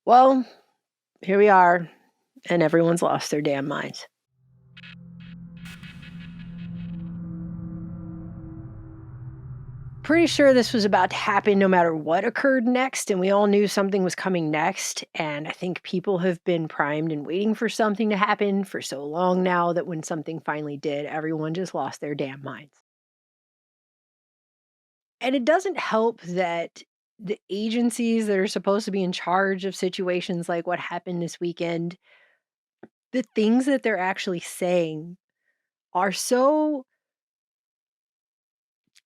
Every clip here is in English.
Well, here we are, and everyone's lost their damn minds. Pretty sure this was about to happen no matter what occurred next, and we all knew something was coming next. And I think people have been primed and waiting for something to happen for so long now that when something finally did, everyone just lost their damn minds. And it doesn't help that the agencies that are supposed to be in charge of situations like what happened this weekend, the things that they're actually saying are so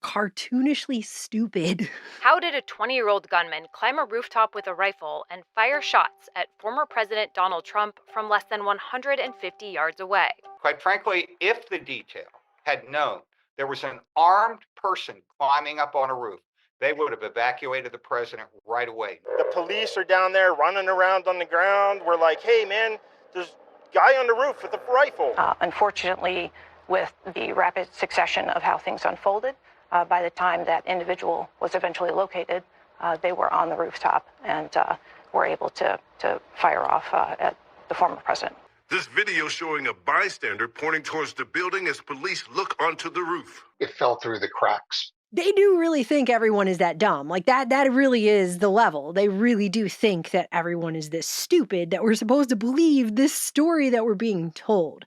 cartoonishly stupid. How did a 20-year-old gunman climb a rooftop with a rifle and fire shots at former President Donald Trump from less than 150 yards away? Quite frankly, if the detail had known there was an armed person climbing up on a roof, they would have evacuated the president right away. The police are down there running around on the ground. We're like, hey, man, there's a guy on the roof with a rifle. Unfortunately, with the rapid succession of how things unfolded, by the time that individual was eventually located, they were on the rooftop and were able to fire off at the former president. This video showing a bystander pointing towards the building as police look onto the roof. It fell through the cracks. They do really think everyone is that dumb. Like that really is the level. They really do think that everyone is this stupid, that we're supposed to believe this story that we're being told.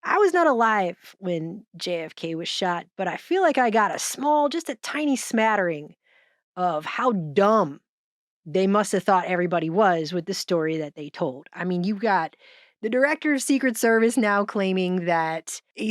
I was not alive when JFK was shot, but I feel like I got just a tiny smattering of how dumb they must have thought everybody was with the story that they told. I mean, you've got the director of Secret Service now claiming that a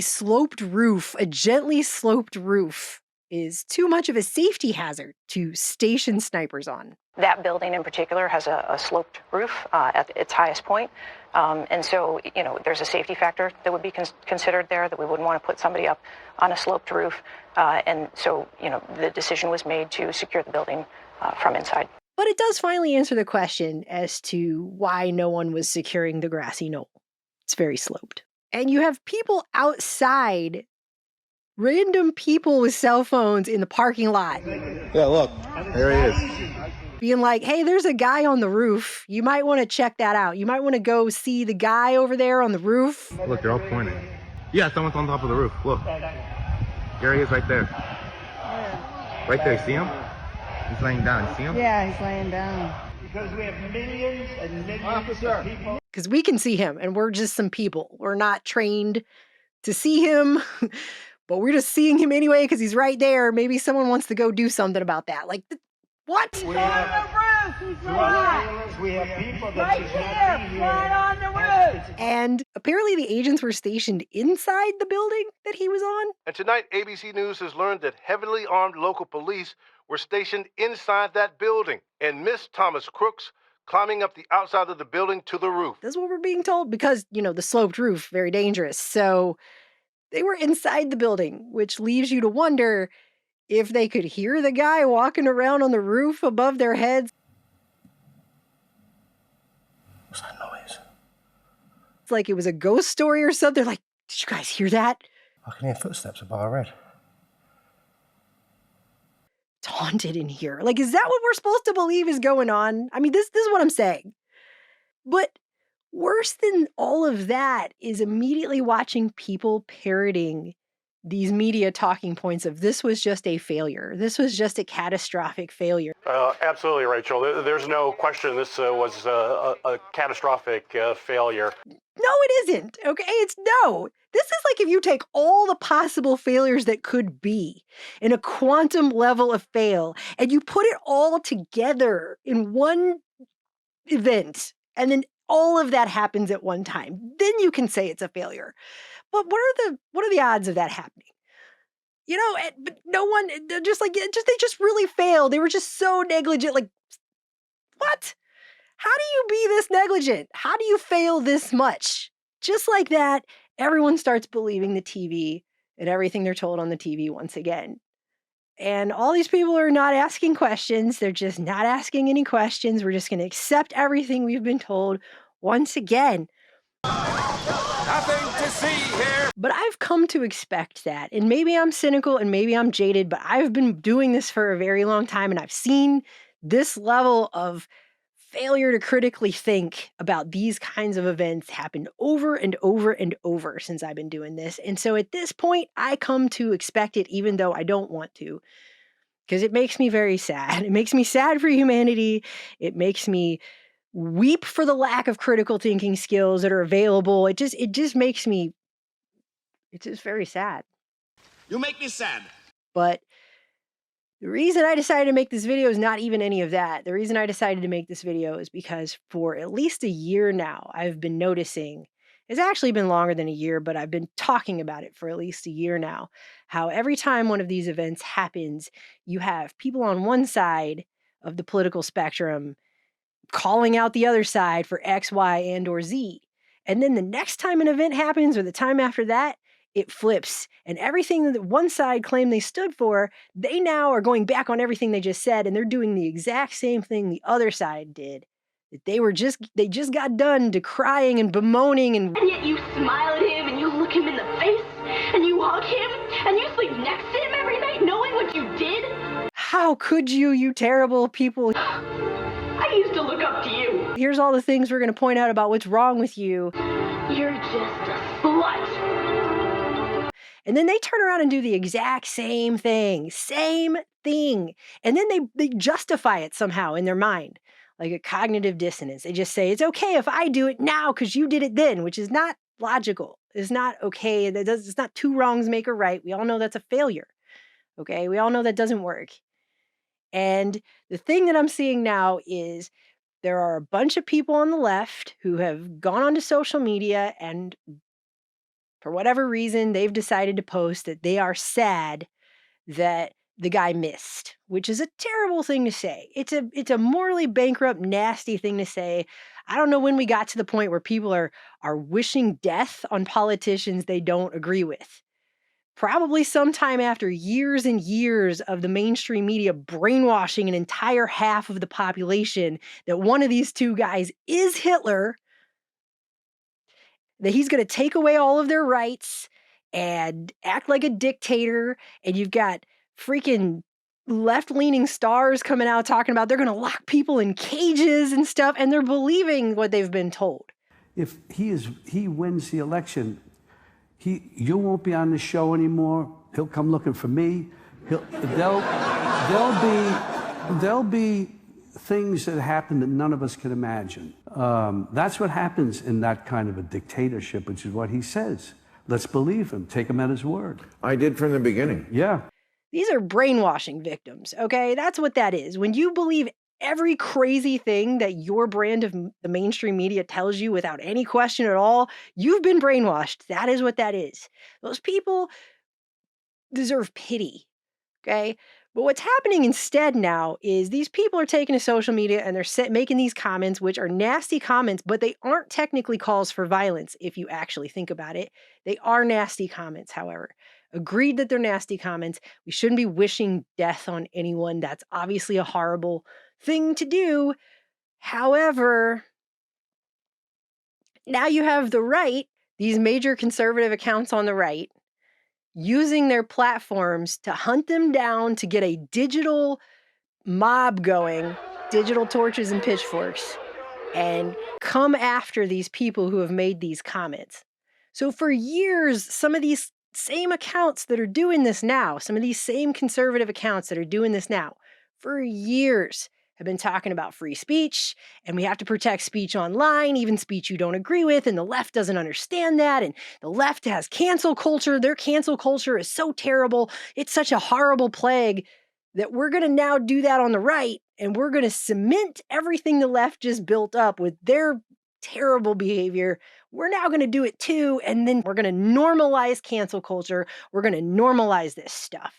gently sloped roof, is too much of a safety hazard to station snipers on. That building in particular has a sloped roof at its highest point. And so, there's a safety factor that would be considered there, that we wouldn't want to put somebody up on a sloped roof. And so, the decision was made to secure the building from inside. But it does finally answer the question as to why no one was securing the grassy knoll. It's very sloped. And you have people outside, random people with cell phones in the parking lot. Yeah, look, there he is. Being like, hey, there's a guy on the roof. You might want to check that out. You might want to go see the guy over there on the roof. Look, they're all pointing. Yeah, someone's on top of the roof. Look. There he is right there. Right there, see him? He's laying down. See him? Yeah, he's laying down. Because we have millions and millions of people. Because we can see him, and we're just some people. We're not trained to see him, but we're just seeing him anyway because he's right there. Maybe someone wants to go do something about that. Like, what? We have people that should not be here. On the roof. And apparently the agents were stationed inside the building that he was on. And tonight, ABC News has learned that heavily armed local police were stationed inside that building and missed Thomas Crooks climbing up the outside of the building to the roof. That's what we're being told because, the sloped roof, very dangerous. So they were inside the building, which leaves you to wonder if they could hear the guy walking around on the roof above their heads. What's that noise? It's like it was a ghost story or something. Like, did you guys hear that? I can hear footsteps above our head. It's haunted in here. Like, is that what we're supposed to believe is going on? I mean, this is what I'm saying. But worse than all of that is immediately watching people parroting these media talking points of this was just a failure. This was just a catastrophic failure. Absolutely, Rachel. There's no question this was a catastrophic failure. No, it isn't. Okay, it's no. This is like if you take all the possible failures that could be in a quantum level of fail and you put it all together in one event and then all of that happens at one time. Then you can say it's a failure. But what are the odds of that happening? But no one, they just really failed. They were just so negligent. Like, what? How do you be this negligent? How do you fail this much? Just like that, everyone starts believing the TV and everything they're told on the TV once again. And all these people are not asking questions. They're just not asking any questions. We're just going to accept everything we've been told once again. Nothing to see here. But I've come to expect that. And maybe I'm cynical and maybe I'm jaded, but I've been doing this for a very long time and I've seen this level of failure to critically think about these kinds of events happened over and over and over since I've been doing this. And so at this point, I come to expect it even though I don't want to, because it makes me very sad. It makes me sad for humanity. It makes me weep for the lack of critical thinking skills that are available. It just makes me, it's just very sad. You make me sad. But the reason I decided to make this video is not even any of that. The reason I decided to make this video is because for at least a year now, I've been noticing, it's actually been longer than a year, but I've been talking about it for at least a year now, how every time one of these events happens, you have people on one side of the political spectrum calling out the other side for X, Y, and or Z. And then the next time an event happens or the time after that, it flips. And everything that one side claimed they stood for, they now are going back on everything they just said, and they're doing the exact same thing the other side did. That they just got done decrying and bemoaning and yet you smile at him and you look him in the face and you hug him and you sleep next to him every night knowing what you did. How could you, you terrible people? I used to look up to you. Here's all the things we're going to point out about what's wrong with you. You're just a slut. And then they turn around and do the exact same thing. And then they justify it somehow in their mind, like a cognitive dissonance. They just say, it's okay if I do it now because you did it then, which is not logical. It's not okay. It's not two wrongs make a right. We all know that's a failure. Okay? We all know that doesn't work. And the thing that I'm seeing now is there are a bunch of people on the left who have gone onto social media and for whatever reason, they've decided to post that they are sad that the guy missed, which is a terrible thing to say. It's a morally bankrupt, nasty thing to say. I don't know when we got to the point where people are wishing death on politicians they don't agree with. Probably sometime after years and years of the mainstream media brainwashing an entire half of the population that one of these two guys is Hitler, that he's going to take away all of their rights and act like a dictator. And you've got freaking left-leaning stars coming out talking about they're going to lock people in cages and stuff. And they're believing what they've been told. If he wins the election, you won't be on the show anymore. He'll come looking for me. There'll be things that happen that none of us can imagine. That's what happens in that kind of a dictatorship, which is what he says. Let's believe him. Take him at his word. I did from the beginning. Yeah. These are brainwashing victims, okay? That's what that is. When you believe every crazy thing that your brand of the mainstream media tells you without any question at all, you've been brainwashed. That is what that is. Those people deserve pity, okay? But what's happening instead now is these people are taking to social media and they're making these comments, which are nasty comments, but they aren't technically calls for violence if you actually think about it. They are nasty comments, however. Agreed that they're nasty comments. We shouldn't be wishing death on anyone. That's obviously a horrible thing to do. However, now you have the right, these major conservative accounts on the right, using their platforms to hunt them down, to get a digital mob going, digital torches and pitchforks, and come after these people who have made these comments. So for years, some of these same accounts that are doing this now, some of these same conservative accounts that are doing this now, for years have been talking about free speech, and we have to protect speech online, even speech you don't agree with, and the left doesn't understand that, and the left has cancel culture. Their cancel culture is so terrible. It's such a horrible plague that we're going to now do that on the right, and we're going to cement everything the left just built up with their terrible behavior. We're now going to do it too, and then we're going to normalize cancel culture. We're going to normalize this stuff.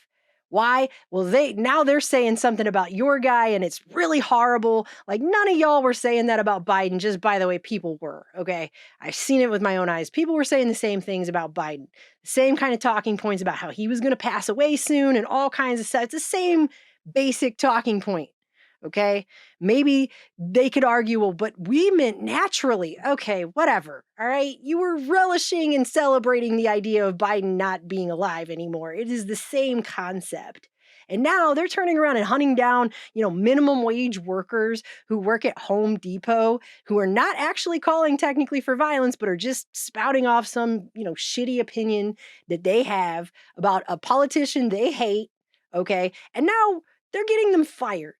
Why? Well, they're saying something about your guy and it's really horrible. Like none of y'all were saying that about Biden. Just by the way, people were, okay? I've seen it with my own eyes. People were saying the same things about Biden. The same kind of talking points about how he was going to pass away soon and all kinds of stuff. It's the same basic talking point, okay? Maybe they could argue, well, but we meant naturally. Okay, whatever, all right? You were relishing and celebrating the idea of Biden not being alive anymore. It is the same concept. And now they're turning around and hunting down, minimum wage workers who work at Home Depot, who are not actually calling technically for violence, but are just spouting off some, shitty opinion that they have about a politician they hate. Okay. And now they're getting them fired.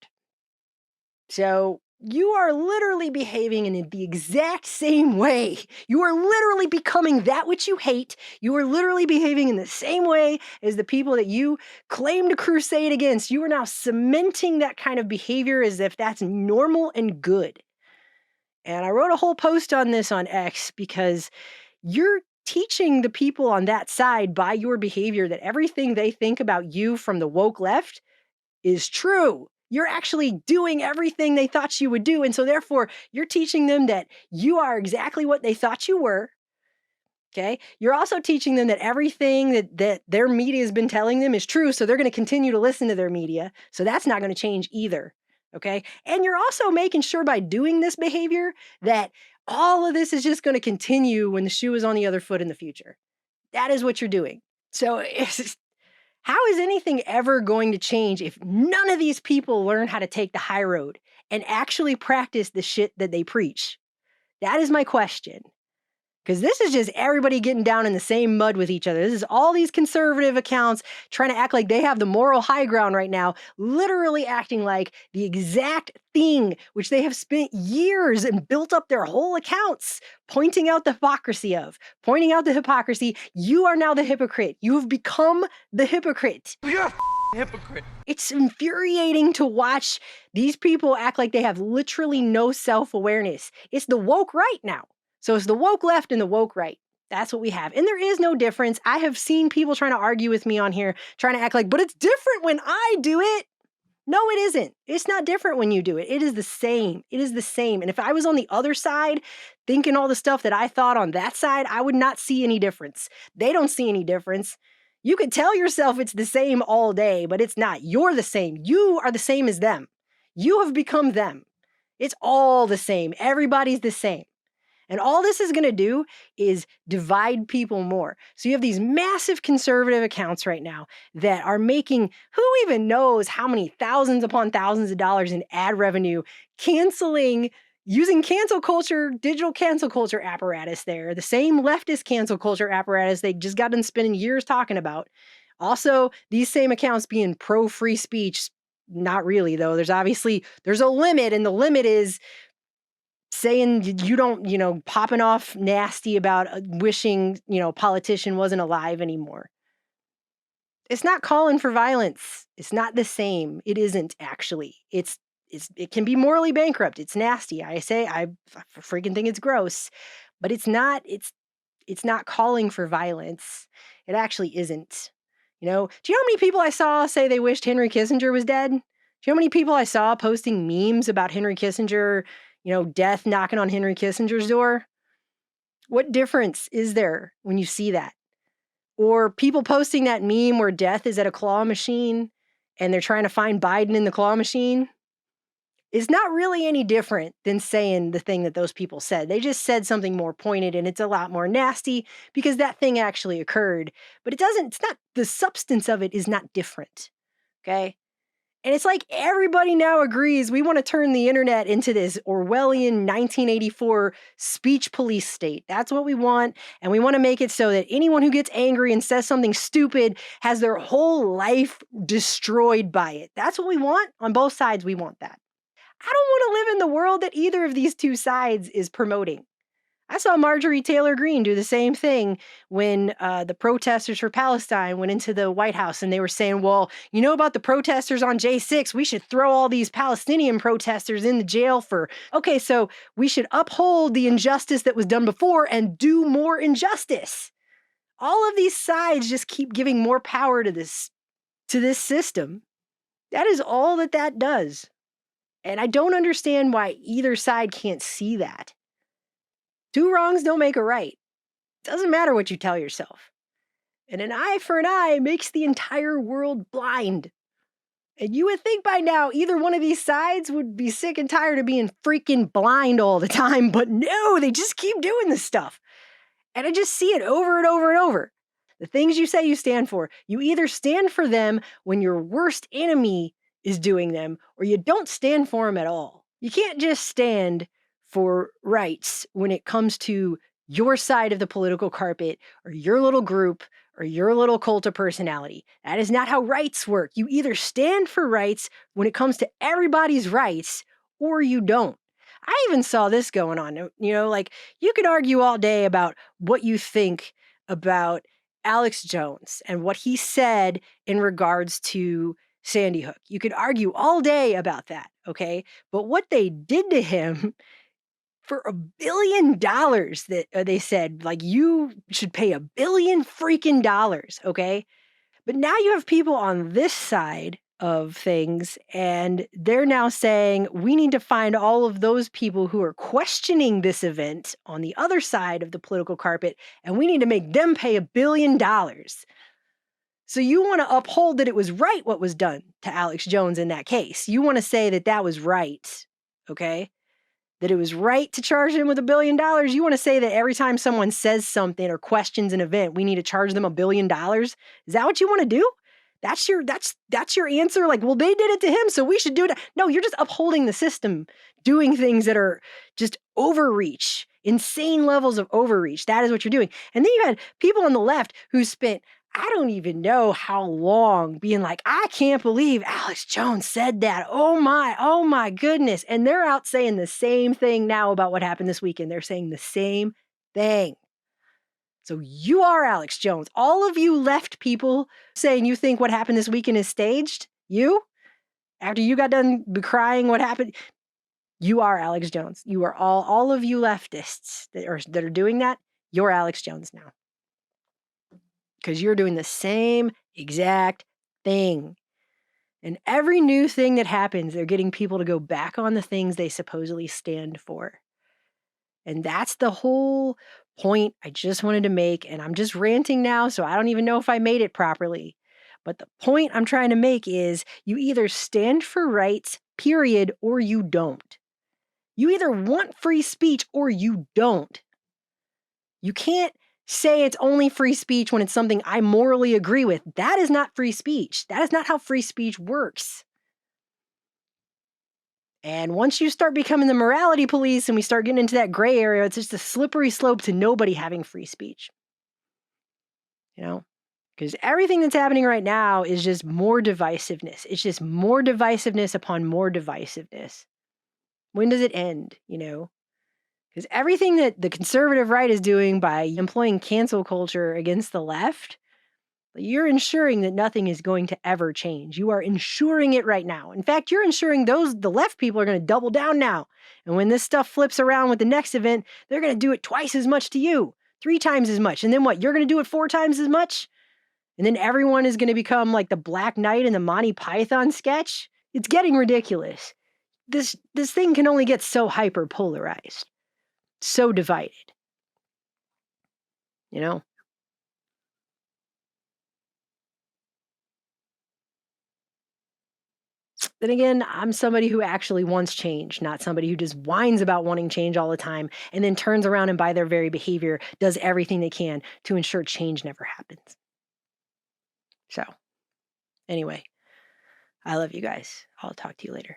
So you are literally behaving in the exact same way. You are literally becoming that which you hate. You are literally behaving in the same way as the people that you claim to crusade against. You are now cementing that kind of behavior as if that's normal and good. And I wrote a whole post on this on X because you're teaching the people on that side by your behavior that everything they think about you from the woke left is true. You're actually doing everything they thought you would do. And so therefore, you're teaching them that you are exactly what they thought you were. Okay. You're also teaching them that everything that their media has been telling them is true. So they're going to continue to listen to their media. So that's not going to change either. Okay. And you're also making sure by doing this behavior that all of this is just going to continue when the shoe is on the other foot in the future. That is what you're doing. So how is anything ever going to change if none of these people learn how to take the high road and actually practice the shit that they preach? That is my question. Because this is just everybody getting down in the same mud with each other. This is all these conservative accounts trying to act like they have the moral high ground right now, literally acting like the exact thing which they have spent years and built up their whole accounts pointing out the hypocrisy of. Pointing out the hypocrisy. You are now the hypocrite. You have become the hypocrite. You're a hypocrite. It's infuriating to watch these people act like they have literally no self-awareness. It's the woke right now. So it's the woke left and the woke right. That's what we have. And there is no difference. I have seen people trying to argue with me on here, trying to act like, but it's different when I do it. No, it isn't. It's not different when you do it. It is the same. It is the same. And if I was on the other side, thinking all the stuff that I thought on that side, I would not see any difference. They don't see any difference. You could tell yourself it's the same all day, but it's not. You're the same. You are the same as them. You have become them. It's all the same. Everybody's the same. And all this is going to do is divide people more. So you have these massive conservative accounts right now that are making, who even knows how many thousands upon thousands of dollars in ad revenue, using cancel culture, digital cancel culture apparatus there, the same leftist cancel culture apparatus they just got done spending years talking about. Also, these same accounts being pro-free speech. Not really, though. There's a limit, and the limit is saying you don't, popping off nasty about wishing, a politician wasn't alive anymore. It's not calling for violence. It's not the same. It isn't actually. It can be morally bankrupt. It's nasty. I freaking think it's gross, but it's not calling for violence. It actually isn't. Do you know how many people I saw say they wished Henry Kissinger was dead? Do you know how many people I saw posting memes about Henry Kissinger, death knocking on Henry Kissinger's door? What difference is there when you see that? Or people posting that meme where death is at a claw machine and they're trying to find Biden in the claw machine? It's not really any different than saying the thing that those people said. They just said something more pointed, and it's a lot more nasty because that thing actually occurred. But the substance of it is not different. Okay? And it's like everybody now agrees we want to turn the internet into this Orwellian 1984 speech police state. That's what we want. And we want to make it so that anyone who gets angry and says something stupid has their whole life destroyed by it. That's what we want. On both sides, we want that. I don't want to live in the world that either of these two sides is promoting. I saw Marjorie Taylor Greene do the same thing when the protesters for Palestine went into the White House and they were saying, well, about the protesters on J6, we should throw all these Palestinian protesters in the jail so we should uphold the injustice that was done before and do more injustice. All of these sides just keep giving more power to this system. That is all that does. And I don't understand why either side can't see that. Two wrongs don't make a right. Doesn't matter what you tell yourself. And an eye for an eye makes the entire world blind. And you would think by now either one of these sides would be sick and tired of being freaking blind all the time, but no, they just keep doing this stuff. And I just see it over and over and over. The things you say you stand for, you either stand for them when your worst enemy is doing them, or you don't stand for them at all. You can't just stand for rights when it comes to your side of the political carpet or your little group or your little cult of personality. That is not how rights work. You either stand for rights when it comes to everybody's rights or you don't. I even saw this going on. Like you could argue all day about what you think about Alex Jones and what he said in regards to Sandy Hook. You could argue all day about that, okay? But what they did to him for $1 billion that they said, like, you should pay $1 billion freaking dollars, okay? But now you have people on this side of things, and they're now saying we need to find all of those people who are questioning this event on the other side of the political carpet, and we need to make them pay $1 billion. So you want to uphold that it was right what was done to Alex Jones in that case. You want to say that that was right, okay? That it was right to charge him with $1 billion. You want to say that every time someone says something or questions an event, we need to charge them $1 billion. Is that what you want to do? That's your answer? Like, well, they did it to him, so we should do it. No, you're just upholding the system, doing things that are just overreach, insane levels of overreach. That is what you're doing. And then you had people on the left who spent, I don't even know how long, being like, I can't believe Alex Jones said that. Oh my goodness. And they're out saying the same thing now about what happened this weekend. They're saying the same thing. So you are Alex Jones. All of you left people saying you think what happened this weekend is staged. You, after you got done crying what happened, you are Alex Jones. You are all of you leftists that are doing that. You're Alex Jones now. Because you're doing the same exact thing. And every new thing that happens, they're getting people to go back on the things they supposedly stand for. And that's the whole point I just wanted to make. And I'm just ranting now, so I don't even know if I made it properly. But the point I'm trying to make is you either stand for rights, period, or you don't. You either want free speech or you don't. You can't say it's only free speech when it's something I morally agree with. That is not free speech. That is not how free speech works. And once you start becoming the morality police and we start getting into that gray area, it's just a slippery slope to nobody having free speech. Because everything that's happening right now is just more divisiveness. It's just more divisiveness upon more divisiveness. When does it end, Because everything that the conservative right is doing by employing cancel culture against the left, you're ensuring that nothing is going to ever change. You are ensuring it right now. In fact, you're ensuring the left people are going to double down now. And when this stuff flips around with the next event, they're going to do it twice as much to you, 3 times as much. And then what? You're going to do it 4 times as much? And then everyone is going to become like the Black Knight in the Monty Python sketch? It's getting ridiculous. This thing can only get so hyper-polarized. So divided. Then again, I'm somebody who actually wants change, not somebody who just whines about wanting change all the time and then turns around and by their very behavior does everything they can to ensure change never happens. So, anyway, I love you guys. I'll talk to you later.